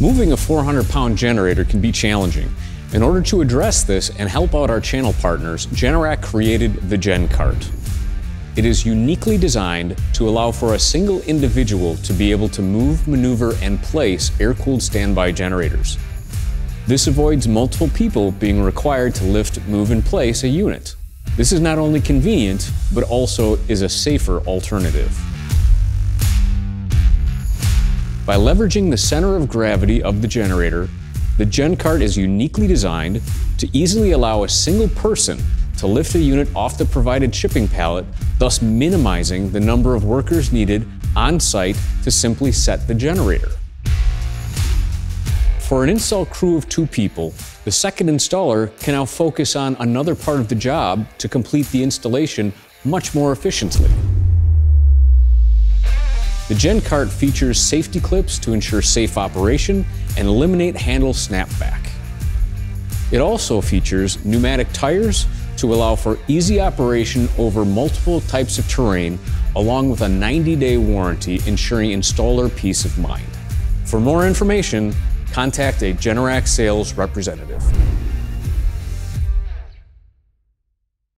Moving a 400-pound generator can be challenging. In order to address this and help out our channel partners, Generac created the GenCart. It is uniquely designed to allow for a single individual to be able to move, maneuver, and place air-cooled standby generators. This avoids multiple people being required to lift, move, and place a unit. This is not only convenient, but also is a safer alternative. By leveraging the center of gravity of the generator, the GenCart is uniquely designed to easily allow a single person to lift a unit off the provided shipping pallet, thus minimizing the number of workers needed on site to simply set the generator. For an install crew of 2 people, the second installer can now focus on another part of the job to complete the installation much more efficiently. The GenCart features safety clips to ensure safe operation and eliminate handle snapback. It also features pneumatic tires to allow for easy operation over multiple types of terrain, along with a 90-day warranty ensuring installer peace of mind. For more information, contact a Generac sales representative.